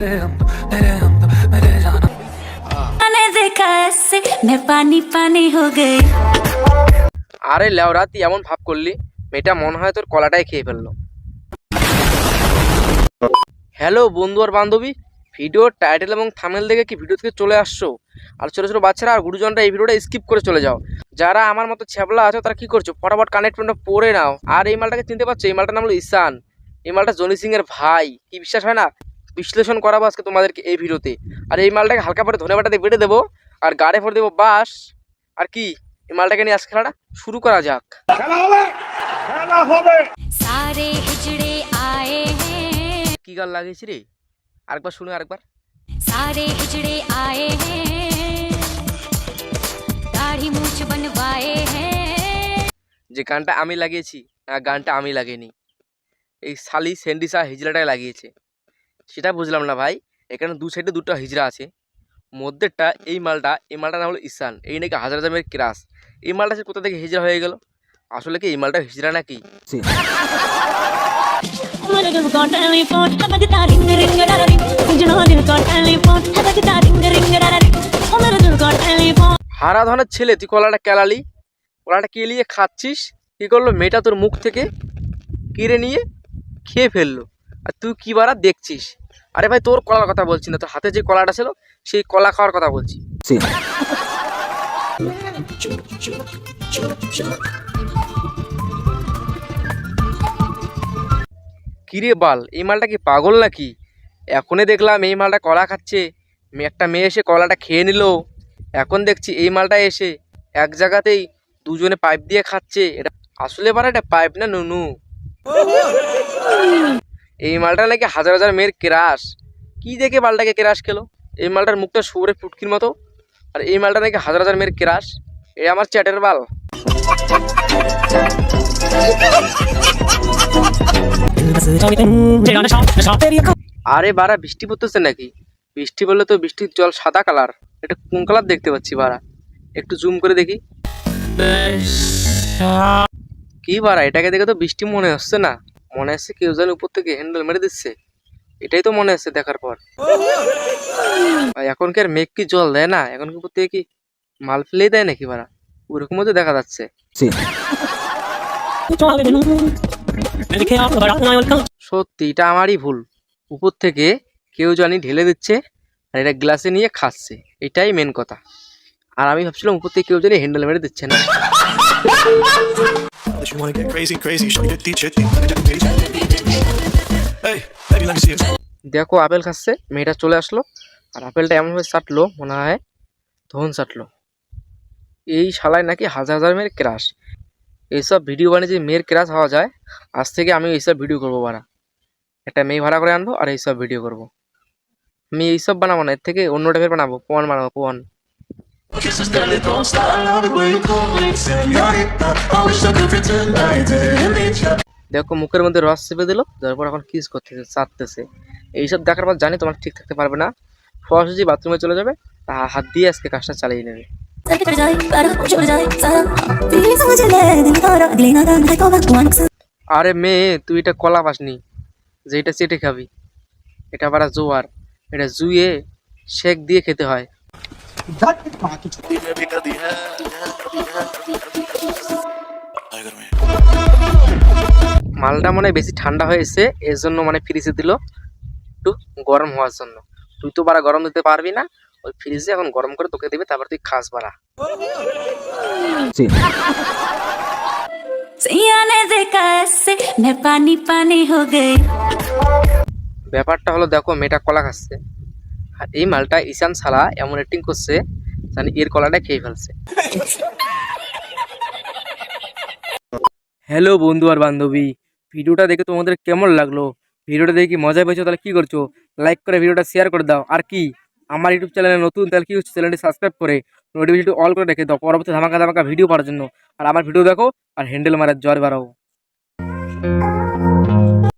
मैंने देखा ऐसे मैं पानी पानी हो गई। আরে লেওরা তুই এমন ভাব করলি, মেয়েটা মনে হয় তোর কলাটাই খেয়ে ফেললো। হ্যালো বন্ধু আর বান্ধবী, ভিডিওর টাইটেল এবং থাম্বনেল দেখে কি ভিডিও থেকে চলে আসছো? আর ছোটো ছোটো বাচ্চারা আর গুরুজনরা এই ভিডিওটা স্কিপ করে চলে যাও। যারা আমার মতো ছ্যাবলা আছো তারা কি করছো, ফটাফট কানেক্টটা পরে নাও। আর এই মালটাকে চিনতে পারছো? এই মালটার নাম হলো ঈশান। এই মালটা জনি সিং এর ভাই। কি বিশ্বাস হয় না? বিশ্লেষণ করাবো আজকে তোমাদেরকে এই ভিডিওতে। আর এই মালটাকে হালকা করে ধনে বাটাতে বেটে দেবো আর গাড়ে ভরে দেবো বাস। আর কি, এই মালটাকে নিয়ে আজ খেলাটা শুরু করা যাক। सारे हिजड़े आए हैं, কি গাল লাগিয়েছি রে, আরেকবার শুনে আরেকবার। सारे हिजड़े आए हैं, दाढ़ी मूछ बनवाए हैं। যে গানটা আমি লাগিয়েছি, গানটা আমি লাগিয়েনি, এই শালি সেন্ডিসা হিজড়াটাই লাগিয়েছে। সেটা বুঝলাম না ভাই। এখানে দু সাইডে দুটো হিজড়া আছে, মধ্যেরটা এই মালটা নাম হলো ঈশান। এই নাকি হাজার হাজারের ক্রাশ। এই মালটা সে কোথা থেকে হিজড়া হয়ে গেল? আসলে কি এই মালটা হিজড়া নাকি? হারা ধনের ছেলে, তুই কলাটা কেলালি, কলাটা কেলিয়ে খাচ্ছিস। কি করলো মেয়েটা? তোর মুখ থেকে কেড়ে নিয়ে খেয়ে ফেললো। আর তুই কি বারা দেখছিস? আরে ভাই তোর কলার কথা বলছি না, তোর হাতে যে কলাটা ছিল সেই কলা খাওয়ার কথা বলছি। কিরে বাল, এই মালটা কি পাগল নাকি? এখনই দেখলাম এই মালটা কলা খাচ্ছে, একটা মেয়ে এসে কলাটা খেয়ে নিল। এখন দেখছি এই মালটা এসে এক জায়গাতেই দুজনে পাইপ দিয়ে খাচ্ছে। এটা আসলে বারা এটা পাইপ না নুনু। এই মালটা নাকি হাজার হাজার মেয়ের ক্রাশ। কি দেখে মালটাকে ক্রাশ খেলো? এই মালটার মুখটা শুয়োরের ফুটকির মতো, আর এই মালটা নাকি হাজার হাজার মেয়ের ক্রাশ। এই আমার চ্যাটের বাল। আরে বারা বৃষ্টি পড়তেছে নাকি? বৃষ্টি পড়লে তো বৃষ্টির জল সাদা কালার, এটা কোন কালার দেখতে পাচ্ছি বারা? একটু জুম করে দেখি। কি বারা, এটাকে দেখে তো বৃষ্টি মনে হচ্ছে না, মনে হচ্ছে কেউ যেন উপর থেকে হ্যান্ডেল মেরে দিচ্ছে। এটাই তো মনে হচ্ছে দেখার পর। এখন কি আর মেঘ কি জল দেয় না? এখন কি উপর থেকে কি মাল ফেলেই দেয় নাকি বারা? ওরকমও তো দেখা যাচ্ছে। সত্যি এটা আমারই ভুল। উপর থেকে কেউ জানি ঢেলে দিচ্ছে আর এটা গ্লাসে নিয়ে খাচ্ছে, এটাই মেন কথা। আর আমি ভাবছিলাম উপর থেকে কেউ জানি হ্যান্ডেল মেরে দিচ্ছে না। দেখো আপেল খাচ্ছে, মেয়েটা চলে আসলো আর আপেলটা এমনভাবে চাটলো মনে হয় ধন চাটলো। এই শালায় নাকি হাজার হাজার মেয়ের ক্রাশ। এইসব ভিডিও বানিয়ে যে মেয়ের ক্রাশ হওয়া যায়, আজ থেকে আমি এইসব ভিডিও করবো বাড়া। একটা মেয়ে ভাড়া করে আনবো আর এইসব ভিডিও করবো। আমি এইসব বানাবো না, এর থেকে অন্য টাইপের বানাবো, পন বানাবো পন। দেখো মুখের মধ্যে রস চেপে দিল, তারপর এখন কিস করতেছে, চাটতেছে। এইসব দেখার পর জানি তোমার ঠিক থাকতে পারবে না, সরাসরি বাথরুমে চলে যাবে, হাত দিয়ে আজকে কাজটা চালিয়ে নেবে। আরে মেয়ে, তুই এটা কলা পাসনি যে এটা চেটে খাবি? এটা আবার জোয়ার, এটা জুয়ে শেক দিয়ে খেতে হয়। মালটা মনে হয় বেশি ঠান্ডা হয়েছে, এর জন্য মানে ফ্রিজে দিল একটু গরম হওয়ার জন্য। তুই তো বারা গরম দিতে পারবি না, ওই ফ্রিজে এখন গরম করে তোকে দেবে, তারপর তুই খাস বারা। ने देखा ऐसे मैं पानी पानी हो गई। ব্যাপারটা হলো দেখো মেয়েটা কলা খাচ্ছে আর এই মালটা ঈশান শালা এমন অ্যাক্টিং করছে জানি এর কলাটা খেয়ে ফেলছে। হ্যালো বন্ধু আর বান্ধবী, ভিডিওটা দেখে তোমাদের কেমন লাগলো? ভিডিওটা দেখে কি মজা পেয়েছো? তাহলে কি করছো, লাইক করে ভিডিওটা শেয়ার করে দাও। আর কি, আমার ইউটিউব চ্যানেলে নতুন তাহলে কি হচ্ছে, চ্যানেলটি সাবস্ক্রাইব করে নোটিফিকেশনটি অল করে রেখে দাও পরবর্তী ধামাকা ধামাকা ভিডিও পাওয়ার জন্য। আর আমার ভিডিও দেখো আর হ্যান্ডেল মারার জ্বর বাড়াও।